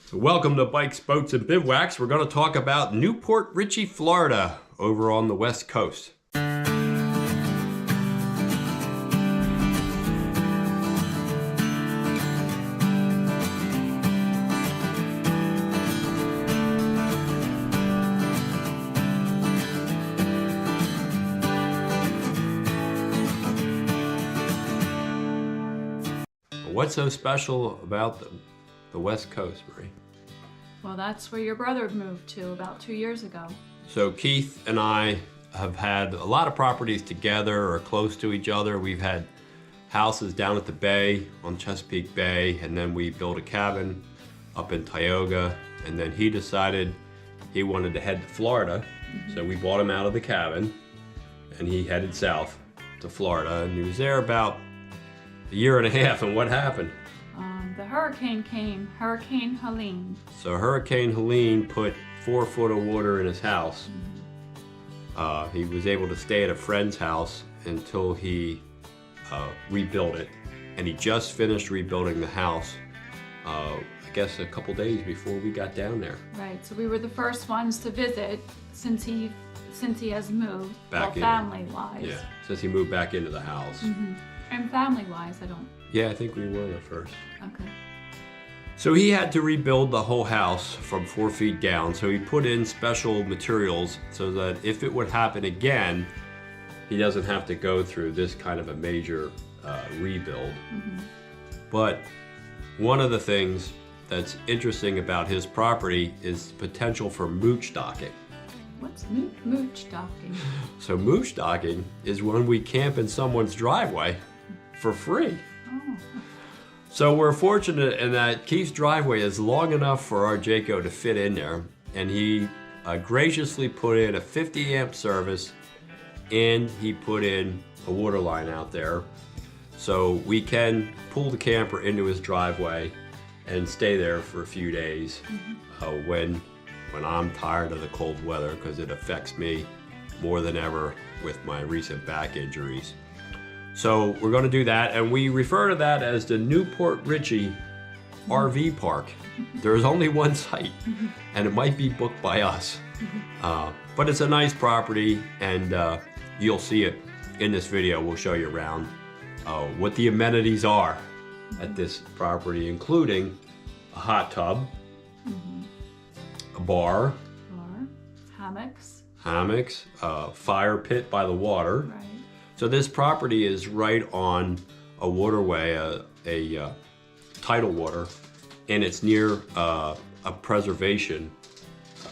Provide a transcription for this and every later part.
So welcome to Bikes, Boats, and Bivouacs. We're going to talk about Port Richey, Florida, over on the West Coast. What's so special about the West Coast, Marie? Well, that's where your brother moved to about 2 years ago. So Keith and I have had a lot of properties together or close to each other. We've had houses down at the bay, on Chesapeake Bay, and then we built a cabin up in Tioga, and then he decided he wanted to head to Florida. So we bought him out of the cabin, and he headed south to Florida, and he was there about a year and a half. And what happened? The hurricane came, Hurricane Helene. So Hurricane Helene put 4 foot of water in his house. He was able to stay at a friend's house until he rebuilt it. And he just finished rebuilding the house, I guess a couple days before we got down there. Right, so we were the first ones to visit since he has moved, Back in. family-wise. Yeah, since he moved back into the house. And family-wise, I don't... Yeah, I think we were the first. Okay. So he had to rebuild the whole house from 4 feet down. So he put in special materials so that if it would happen again, he doesn't have to go through this kind of a major rebuild. But one of the things that's interesting about his property is potential for mooch docking. What's mooch docking? So mooch docking is when we camp in someone's driveway for free. Oh. So we're fortunate in that Keith's driveway is long enough for our Jayco to fit in there, and he graciously put in a 50 amp service, and he put in a water line out there, so we can pull the camper into his driveway and stay there for a few days when I'm tired of the cold weather, because it affects me more than ever with my recent back injuries. So we're going to do that, and we refer to that as the Port Richey RV Park. There's only one site, and it might be booked by us. But it's a nice property, and you'll see it in this video. We'll show you around what the amenities are at this property, including a hot tub, a bar, hammocks, fire pit by the water. Right. So this property is right on a waterway, a tidal water, and it's near a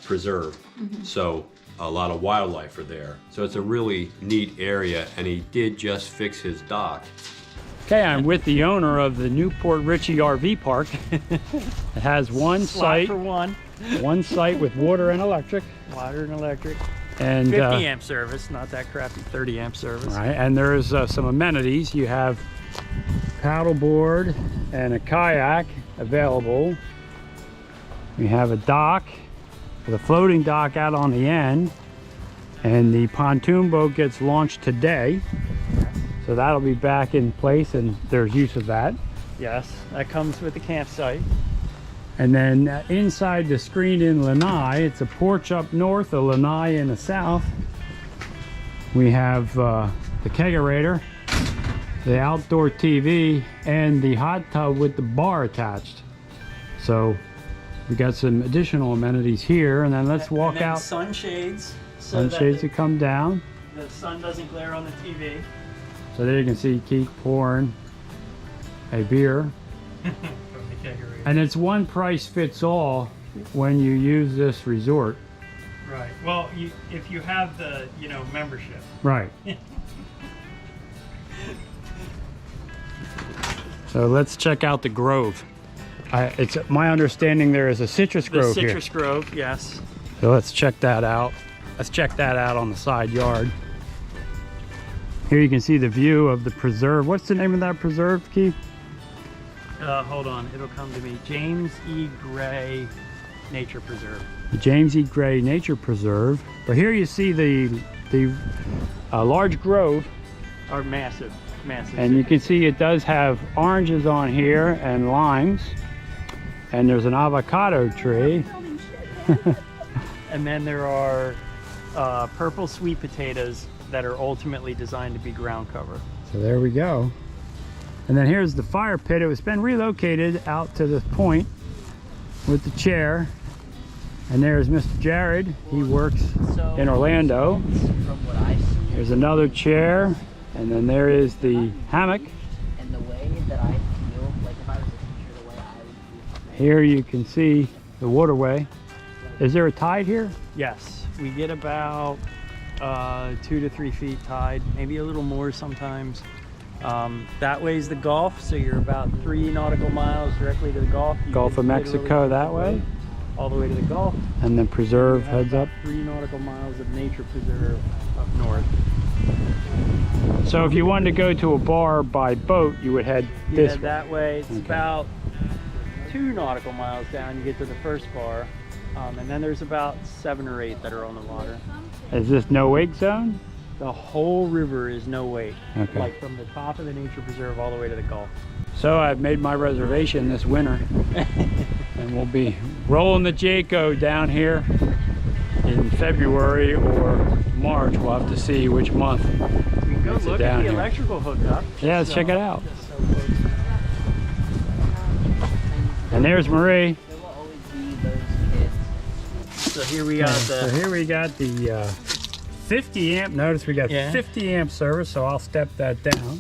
preserve. So a lot of wildlife are there. So it's a really neat area, and he did just fix his dock. Okay, I'm with the owner of the Port Richey RV Park. It has one site. For one site with water and electric. Water and electric. And 50 amp service, not that crappy 30 amp service. Right, and there's some amenities. You have paddleboard and a kayak available. We have a dock with a floating dock out on the end, and the pontoon boat gets launched today. So that'll be back in place, and there's use of that. Yes, that comes with the campsite. And then inside the screened-in lanai, it's a porch up north, a lanai in the south. We have the kegerator, the outdoor TV, and the hot tub with the bar attached. So we got some additional amenities here, and then let's walk out. Sunshades. Sunshades that come down. The sun doesn't glare on the TV. So there you can see Keith pouring a beer. And it's one price fits all when you use this resort. Right. Well, if you have the, membership. Right. So let's check out the grove. It's my understanding there is a citrus grove here. The citrus grove, yes. So let's check that out. Let's check that out on the side yard. Here you can see the view of the preserve. What's the name of that preserve, Keith? Hold on, it'll come to me. James E. Gray Nature Preserve. The James E. Gray Nature Preserve. But here you see the large grove. Are massive. And you can see it does have oranges on here and limes. And there's an avocado tree. And then there are purple sweet potatoes that are ultimately designed to be ground cover. So there we go. And then here's the fire pit. It was been relocated out to this point with the chair. And there's Mr. Jared. He works in Orlando. From what I see, There's another chair. And then there is the hammock. and the way that I feel, like if I was a teacher, the way I would feel. Here you can see the waterway. Is there a tide here? Yes, we get about 2 to 3 feet tide, maybe a little more sometimes. That way's the Gulf, so you're about 3 nautical miles directly to the Gulf. You Gulf can of literally Mexico take that the way. boat all the way to the Gulf. And then preserve You have heads up. about 3 nautical miles of nature preserve up north. So if you wanted to go to a bar by boat, you would head You this head way. that way. It's Okay. about 2 nautical miles down. You get to the first bar, and then there's about 7 or 8 that are on the water. Is this no wake zone? The whole river is no wake, Okay. like from the top of the nature preserve all the way to the Gulf. So I've made my reservation this winter. And we'll be rolling the Jayco down here in February or March. We'll have to see which month. We can go Makes it look down at the here. electrical hookup. Yeah, let's check it out. Just so folks know. And there's Marie. There will always be those kids. So here we got So the here we got the 50 amp. Notice we got Yeah. 50 amp service, so I'll step that down.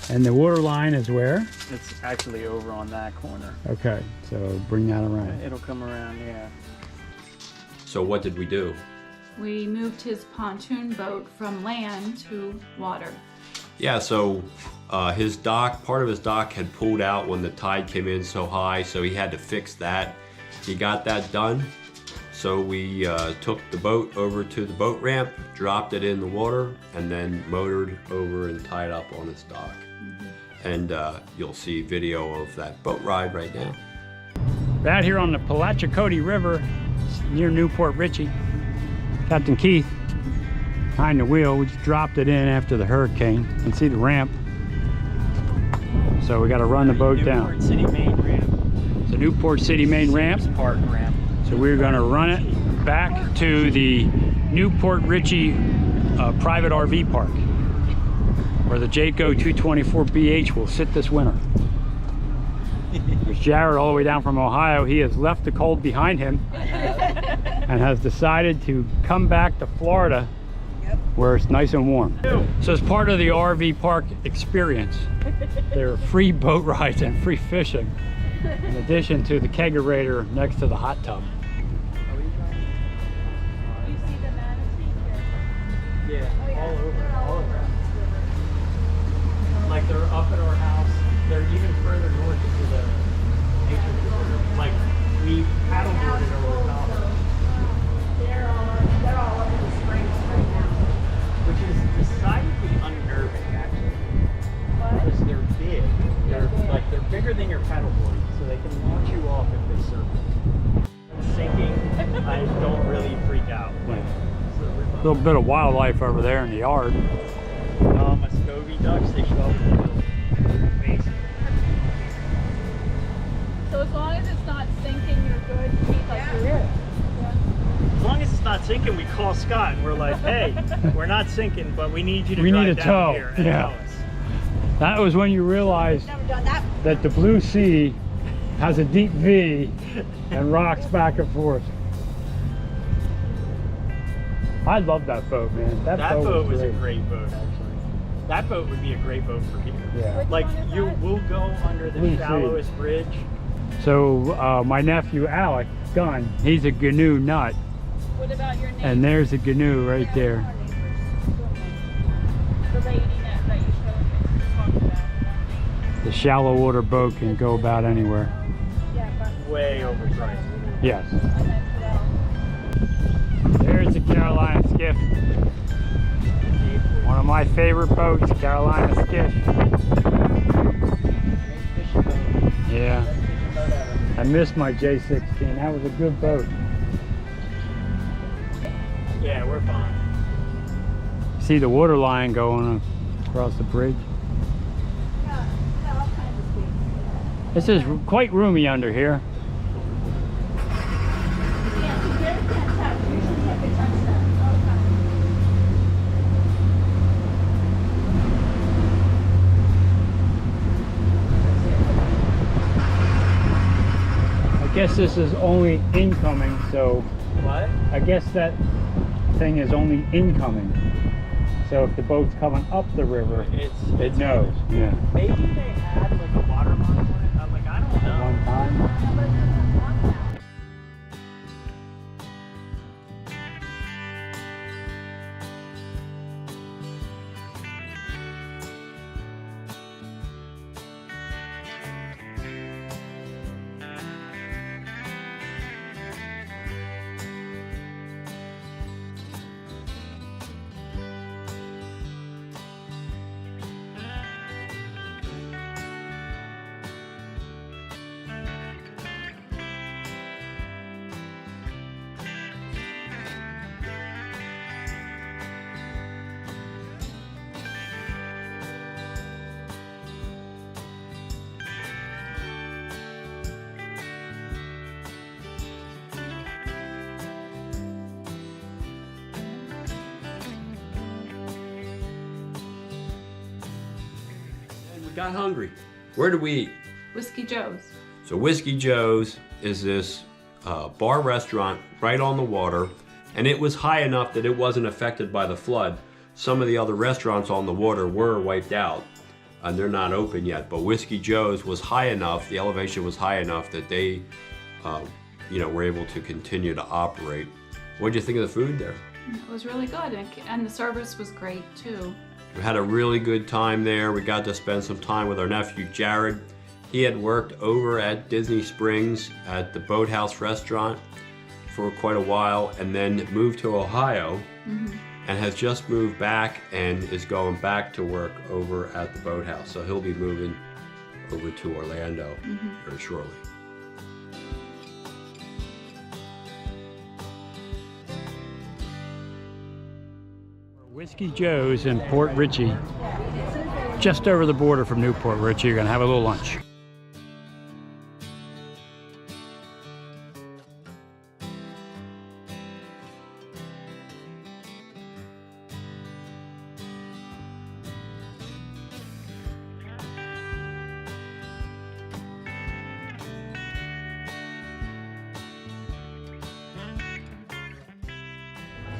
And the water line is where? it's actually over on that corner. Okay, so bring that around. It'll come around, yeah. So what did we do? We moved his pontoon boat from land to water. Yeah, so his dock, part of his dock had pulled out when the tide came in so high, so he had to fix that. He got that done. So we took the boat over to the boat ramp, dropped it in the water, and then motored over and tied up on his dock. And you'll see video of that boat ride right now. We're out here on the Palachicody River near Newport Richey. Captain Keith behind the wheel. We just dropped it in after the hurricane. You can see the ramp. So we got to run the boat down. Newport City main ramp. It's a Newport City main ramp. Park ramp. So we're going to run it back to the Newport Richey private RV park, where the Jayco 224BH will sit this winter. There's Jared all the way down from Ohio. He has left the cold behind him and has decided to come back to Florida where it's nice and warm. So it's part of the RV park experience. There are free boat rides and free fishing, in addition to the kegerator next to the hot tub. Yeah, all over. Like they're up at our house. They're even further north into the nature preserve. Like we paddleboarded over the top. They're all over the springs right now. Which is decidedly unnerving, actually. Because they're big. They're bigger than your paddleboard, so they can launch you off if they surface. Sinking, I don't really freak out. Like, A little bit of wildlife over there in the yard. Muscovy ducks, they show up in the basin. So as long as it's not sinking, you're good. Keep like As long as it's not sinking, we call Scott and we're like, hey, we're not sinking, but we need you to We drive need a down tow. here and Yeah. tow us. That was when you realized Never done that. that the blue sea has a deep V and rocks back and forth. I love that boat, man. That boat was a great. great boat, actually. That boat would be a great boat for here. Yeah. Like, you will go under the Blue sea. shallowest bridge. So my nephew Alec Gunn, he's a GNU nut, What about your name? and there's a GNU right there. The lady that you talked about. The shallow water boat can go about anywhere. Yeah, but Way overpriced. Yes. I meant There's the Carolina Skiff. One of my favorite boats, Carolina Skiff. Yeah. I missed my J16. That was a good boat. Yeah, we're fine. See the water line going across the bridge. This is quite roomy under here. guess this is only incoming, so What? I guess that thing is only incoming. So if the boat's coming up the river, it knows. Yeah. Maybe they had like a water line on it. I'm like, I don't know. One time. Got hungry. Where did we eat? Whiskey Joe's. So Whiskey Joe's is this bar restaurant right on the water, and it was high enough that it wasn't affected by the flood. Some of the other restaurants on the water were wiped out, and they're not open yet. But Whiskey Joe's was high enough, the elevation was high enough that they, were able to continue to operate. What did you think of the food there? It was really good, and the service was great too. We had a really good time there. We got to spend some time with our nephew Jared. He had worked over at Disney Springs at the Boathouse restaurant for quite a while, and then moved to Ohio and has just moved back and is going back to work over at the Boathouse. So he'll be moving over to Orlando very shortly. Whiskey Joe's in Port Richey, just over the border from Newport Richey. You're gonna have a little lunch.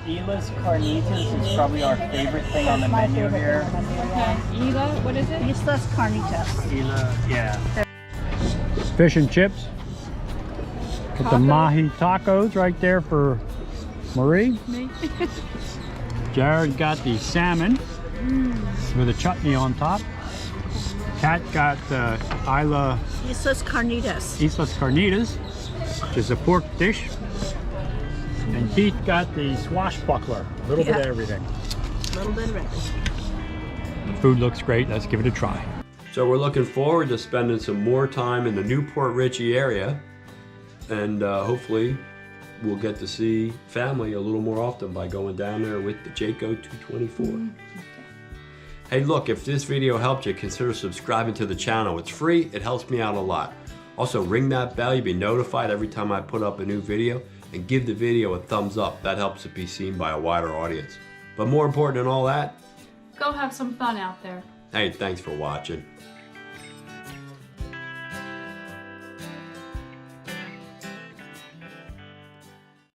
Elas carnitas is probably our favorite thing on the menu here. Okay, Ela, what is it? Islas Carnitas. Ela, yeah. Fish and chips. With the mahi tacos right there for Marie. Jared got the salmon with a chutney on top. Kat got the Islas Carnitas. Islas Carnitas, which is a pork dish. And Keith got the swashbuckler. A little bit of everything. A little bit of everything. Food looks great. Let's give it a try. So we're looking forward to spending some more time in the Newport Richey area, and hopefully we'll get to see family a little more often by going down there with the Jayco 224. Hey, look, if this video helped you, consider subscribing to the channel. It's free, it helps me out a lot. Also, ring that bell, you'll be notified every time I put up a new video, and give the video a thumbs up. That helps it be seen by a wider audience. But more important than all that, Go have some fun out there. hey, thanks for watching.